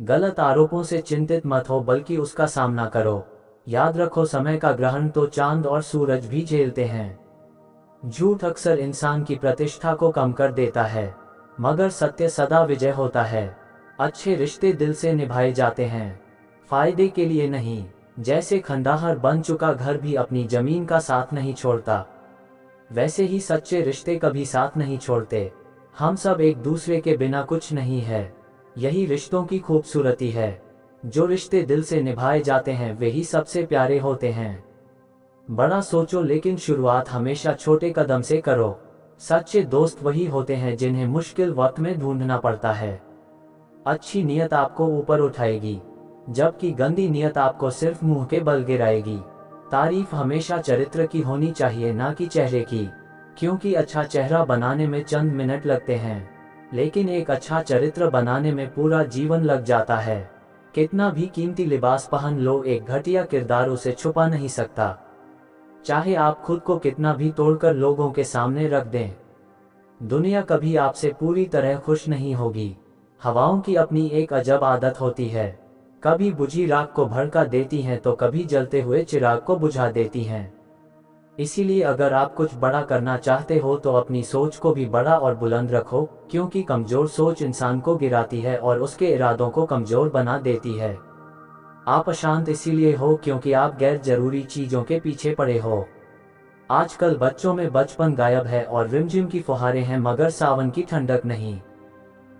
गलत आरोपों से चिंतित मत हो, बल्कि उसका सामना करो। याद रखो, समय का ग्रहण तो चांद और सूरज भी झेलते हैं। झूठ अक्सर इंसान की प्रतिष्ठा को कम कर देता है, मगर सत्य सदा विजय होता है। अच्छे रिश्ते दिल से निभाए जाते हैं, फायदे के लिए नहीं। जैसे खंडहर बन चुका घर भी अपनी जमीन का साथ नहीं छोड़ता, वैसे ही सच्चे रिश्ते कभी साथ नहीं छोड़ते। हम सब एक दूसरे के बिना कुछ नहीं है, यही रिश्तों की खूबसूरती है। जो रिश्ते दिल से निभाए जाते हैं वही सबसे प्यारे होते हैं। बड़ा सोचो, लेकिन शुरुआत हमेशा छोटे कदम से करो। सच्चे दोस्त वही होते हैं जिन्हें मुश्किल वक्त में ढूंढना पड़ता है। अच्छी नीयत आपको ऊपर उठाएगी, जबकि गंदी नीयत आपको सिर्फ मुंह के बल गिराएगी। तारीफ हमेशा चरित्र की होनी चाहिए, ना कि चेहरे की, क्योंकि अच्छा चेहरा बनाने में चंद मिनट लगते हैं, लेकिन एक अच्छा चरित्र बनाने में पूरा जीवन लग जाता है। कितना भी कीमती लिबास पहन लो, एक घटिया किरदार उसे छुपा नहीं सकता। चाहे आप खुद को कितना भी तोड़कर लोगों के सामने रख दें, दुनिया कभी आपसे पूरी तरह खुश नहीं होगी। हवाओं की अपनी एक अजब आदत होती है, कभी बुझी राख को भड़का देती हैं तो कभी जलते हुए चिराग को बुझा देती हैं। इसीलिए अगर आप कुछ बड़ा करना चाहते हो तो अपनी सोच को भी बड़ा और बुलंद रखो, क्योंकि कमजोर सोच इंसान को गिराती है और उसके इरादों को कमजोर बना देती है। आप अशांत इसीलिए हो क्योंकि आप गैर जरूरी चीजों के पीछे पड़े हो। आजकल बच्चों में बचपन गायब है और रिमझिम की फुहारें हैं, मगर सावन की ठंडक नहीं।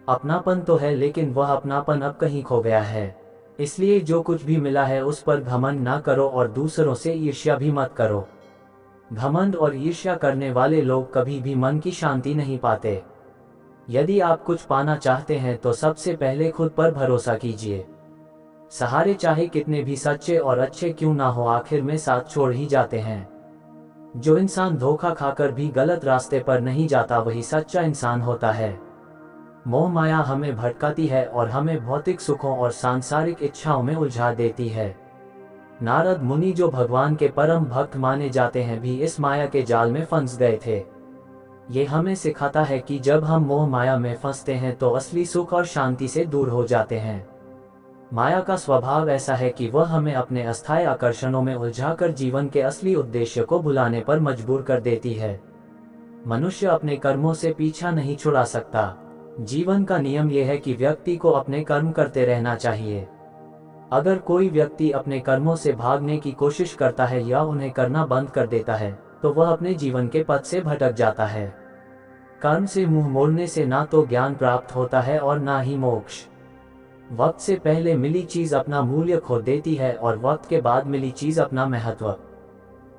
अपनापन तो है, लेकिन वह अपनापन अब कहीं खो गया है। इसलिए जो कुछ भी मिला है उस पर घमंड ना करो और दूसरों से ईर्ष्या भी मत करो। घमंड और ईर्ष्या करने वाले लोग कभी भी मन की शांति नहीं पाते। यदि आप कुछ पाना चाहते हैं तो सबसे पहले खुद पर भरोसा कीजिए। सहारे चाहे कितने भी सच्चे और अच्छे क्यों ना हो, आखिर में साथ छोड़ ही जाते हैं। जो इंसान धोखा खाकर भी गलत रास्ते पर नहीं जाता वही सच्चा इंसान होता है। मोह माया हमें भटकाती है और हमें भौतिक सुखों और सांसारिक इच्छाओं में उलझा देती है। नारद मुनि, जो भगवान के परम भक्त माने जाते हैं, भी इस माया के जाल में फंस गए थे। ये हमें सिखाता है कि जब हम मोह माया में फंसते हैं तो असली सुख और शांति से दूर हो जाते हैं। माया का स्वभाव ऐसा है कि वह हमें अपने अस्थायी आकर्षणों में उलझाकर जीवन के असली उद्देश्य को भुलाने पर मजबूर कर देती है। मनुष्य अपने कर्मों से पीछा नहीं छुड़ा सकता। जीवन का नियम यह है कि व्यक्ति को अपने कर्म करते रहना चाहिए। अगर कोई व्यक्ति अपने कर्मों से भागने की कोशिश करता है या उन्हें करना बंद कर देता है तो वह अपने जीवन के पथ से भटक जाता है। कर्म से मुंह मोड़ने से ना तो ज्ञान प्राप्त होता है और ना ही मोक्ष। वक्त से पहले मिली चीज अपना मूल्य खो देती है और वक्त के बाद मिली चीज अपना महत्व।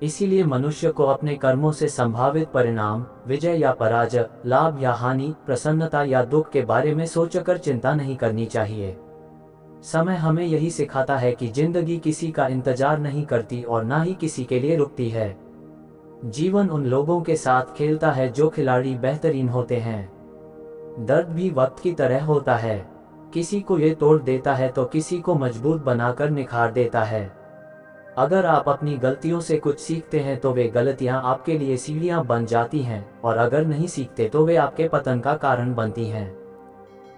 इसीलिए मनुष्य को अपने कर्मों से संभावित परिणाम, विजय या पराजय, लाभ या हानि, प्रसन्नता या दुख के बारे में सोचकर चिंता नहीं करनी चाहिए। समय हमें यही सिखाता है कि जिंदगी किसी का इंतजार नहीं करती और ना ही किसी के लिए रुकती है। जीवन उन लोगों के साथ खेलता है जो खिलाड़ी बेहतरीन होते हैं। दर्द भी वक्त की तरह होता है, किसी को ये तोड़ देता है तो किसी को मजबूत बनाकर निखार देता है। अगर आप अपनी गलतियों से कुछ सीखते हैं तो वे गलतियां आपके लिए सीढ़ियां बन जाती हैं, और अगर नहीं सीखते तो वे आपके पतन का कारण बनती हैं।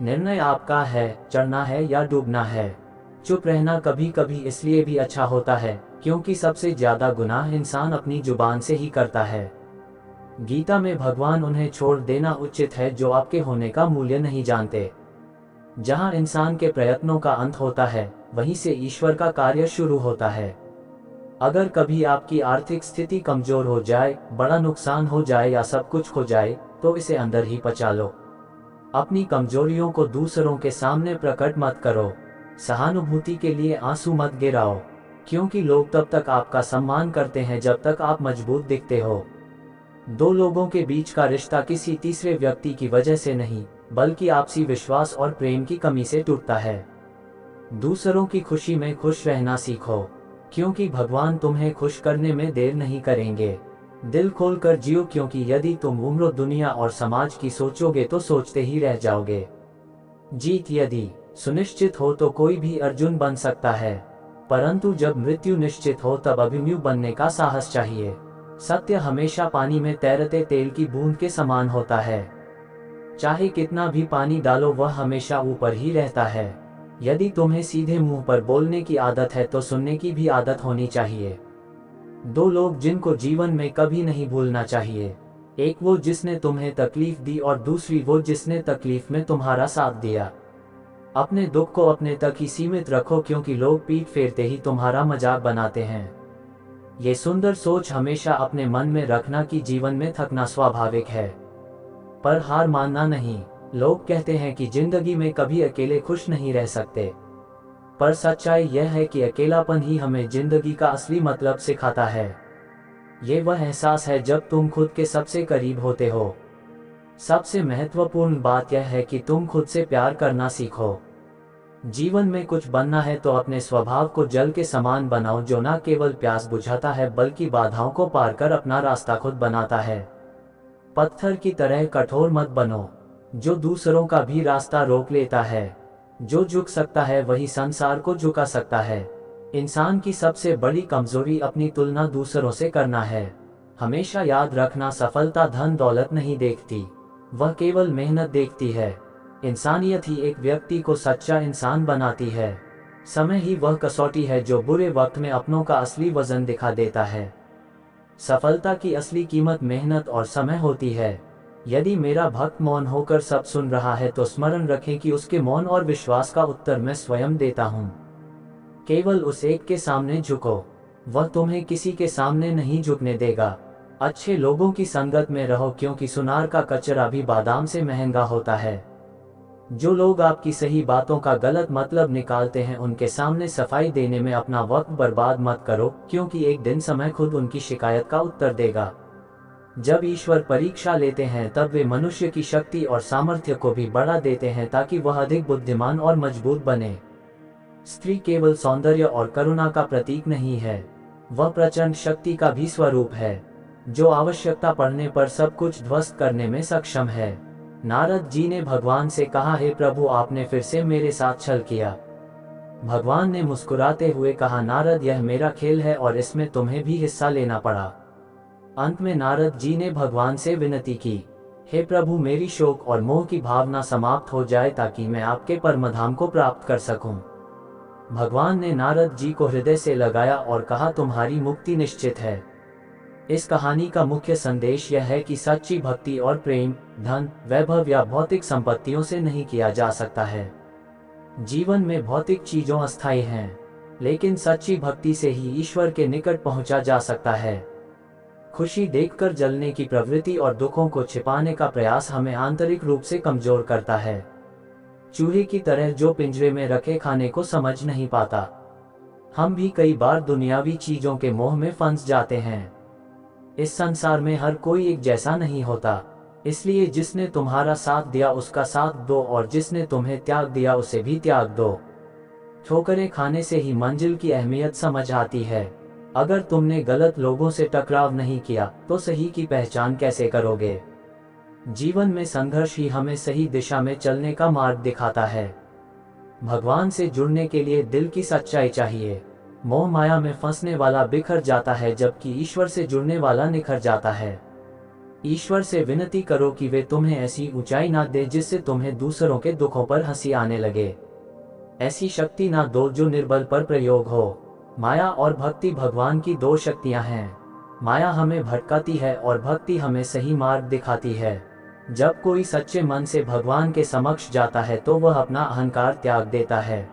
निर्णय आपका है, चढ़ना है या डूबना है। चुप रहना कभी कभी इसलिए भी अच्छा होता है क्योंकि सबसे ज्यादा गुनाह इंसान अपनी जुबान से ही करता है। गीता में भगवान उन्हें छोड़ देना उचित है जो आपके होने का मूल्य नहीं जानते। जहां इंसान के प्रयत्नों का अंत होता है वहीं से ईश्वर का कार्य शुरू होता है। अगर कभी आपकी आर्थिक स्थिति कमजोर हो जाए, बड़ा नुकसान हो जाए या सब कुछ खो जाए तो इसे अंदर ही पचा लो। अपनी कमजोरियों को दूसरों के सामने प्रकट मत करो। सहानुभूति के लिए आंसू मत गिराओ, क्योंकि लोग तब तक आपका सम्मान करते हैं जब तक आप मजबूत दिखते हो। दो लोगों के बीच का रिश्ता किसी तीसरे व्यक्ति की वजह से नहीं, बल्कि आपसी विश्वास और प्रेम की कमी से टूटता है। दूसरों की खुशी में खुश रहना सीखो, क्योंकि भगवान तुम्हें खुश करने में देर नहीं करेंगे। दिल खोलकर जियो, क्योंकि यदि तुम उम्र, दुनिया और समाज की सोचोगे तो सोचते ही रह जाओगे। जीत यदि सुनिश्चित हो तो कोई भी अर्जुन बन सकता है, परंतु जब मृत्यु निश्चित हो तब अभिमन्यु बनने का साहस चाहिए। सत्य हमेशा पानी में तैरते तेल की बूंद के समान होता है। चाहे कितना भी पानी डालो वह हमेशा ऊपर ही रहता है। यदि तुम्हें सीधे मुंह पर बोलने की आदत है तो सुनने की भी आदत होनी चाहिए। दो लोग जिनको जीवन में कभी नहीं भूलना चाहिए, एक वो जिसने तुम्हें तकलीफ दी और दूसरी वो जिसने तकलीफ में तुम्हारा साथ दिया। अपने दुख को अपने तक ही सीमित रखो, क्योंकि लोग पीठ फेरते ही तुम्हारा मजाक बनाते हैं। ये सुंदर सोच हमेशा अपने मन में रखना कि जीवन में थकना स्वाभाविक है, पर हार मानना नहीं। लोग कहते हैं कि जिंदगी में कभी अकेले खुश नहीं रह सकते, पर सच्चाई यह है कि अकेलापन ही हमें जिंदगी का असली मतलब सिखाता है। ये वह एहसास है जब तुम खुद के सबसे करीब होते हो। सबसे महत्वपूर्ण बात यह है कि तुम खुद से प्यार करना सीखो। जीवन में कुछ बनना है तो अपने स्वभाव को जल के समान बनाओ, जो न केवल प्यास बुझाता है बल्कि बाधाओं को पार कर अपना रास्ता खुद बनाता है। पत्थर की तरह कठोर मत बनो, जो दूसरों का भी रास्ता रोक लेता है। जो झुक सकता है वही संसार को झुका सकता है। इंसान की सबसे बड़ी कमजोरी अपनी तुलना दूसरों से करना है। हमेशा याद रखना, सफलता धन दौलत नहीं देखती, वह केवल मेहनत देखती है। इंसानियत ही एक व्यक्ति को सच्चा इंसान बनाती है। समय ही वह कसौटी है जो बुरे वक्त में अपनों का असली वजन दिखा देता है। सफलता की असली कीमत मेहनत और समय होती है। यदि मेरा भक्त मौन होकर सब सुन रहा है तो स्मरण रखें कि उसके मौन और विश्वास का उत्तर मैं स्वयं देता हूँ। केवल उस एक के सामने झुको, वह तुम्हें किसी के सामने नहीं झुकने देगा। अच्छे लोगों की संगत में रहो, क्योंकि सुनार का कचरा भी बादाम से महंगा होता है। जो लोग आपकी सही बातों का गलत मतलब निकालते हैं, उनके सामने सफाई देने में अपना वक्त बर्बाद मत करो, क्योंकि एक दिन समय खुद उनकी शिकायत का उत्तर देगा। जब ईश्वर परीक्षा लेते हैं तब वे मनुष्य की शक्ति और सामर्थ्य को भी बढ़ा देते हैं ताकि वह अधिक बुद्धिमान और मजबूत बने। स्त्री केवल सौंदर्य और करुणा का प्रतीक नहीं है, वह प्रचंड शक्ति का भी स्वरूप है, जो आवश्यकता पड़ने पर सब कुछ ध्वस्त करने में सक्षम है। नारद जी ने भगवान से कहा, हे प्रभु, आपने फिर से मेरे साथ छल किया। भगवान ने मुस्कुराते हुए कहा, नारद, यह मेरा खेल है और इसमें तुम्हें भी हिस्सा लेना पड़ा। अंत में नारद जी ने भगवान से विनती की, हे प्रभु, मेरी शोक और मोह की भावना समाप्त हो जाए ताकि मैं आपके परमधाम को प्राप्त कर सकूं। भगवान ने नारद जी को हृदय से लगाया और कहा, तुम्हारी मुक्ति निश्चित है। इस कहानी का मुख्य संदेश यह है कि सच्ची भक्ति और प्रेम धन, वैभव या भौतिक संपत्तियों से नहीं किया जा सकता है। जीवन में भौतिक चीजों अस्थायी हैं, लेकिन सच्ची भक्ति से ही ईश्वर के निकट पहुंचा जा सकता है। खुशी देखकर जलने की प्रवृत्ति और दुखों को छिपाने का प्रयास हमें आंतरिक रूप से कमजोर करता है। चूहे की तरह जो पिंजरे में रखे खाने को समझ नहीं पाता। हम भी कई बार दुनियावी चीजों के मोह में फंस जाते हैं। इस संसार में हर कोई एक जैसा नहीं होता, इसलिए जिसने तुम्हारा साथ दिया उसका साथ दो और जिसने तुम्हें त्याग दिया उसे भी त्याग दो। ठोकरें खाने से ही मंजिल की अहमियत समझ आती है। अगर तुमने गलत लोगों से टकराव नहीं किया तो सही की पहचान कैसे करोगे? जीवन में संघर्ष ही हमें सही दिशा में चलने का मार्ग दिखाता है। भगवान से जुड़ने के लिए दिल की सच्चाई चाहिए। मोह माया में फंसने वाला बिखर जाता है, जबकि ईश्वर से जुड़ने वाला निखर जाता है। ईश्वर से विनती करो कि वे तुम्हें ऐसी ऊंचाई ना दे जिससे तुम्हें दूसरों के दुखों पर हंसी आने लगे। ऐसी शक्ति ना दो जो निर्बल पर प्रयोग हो। माया और भक्ति भगवान की दो शक्तियां हैं। माया हमें भटकाती है और भक्ति हमें सही मार्ग दिखाती है। जब कोई सच्चे मन से भगवान के समक्ष जाता है तो वह अपना अहंकार त्याग देता है।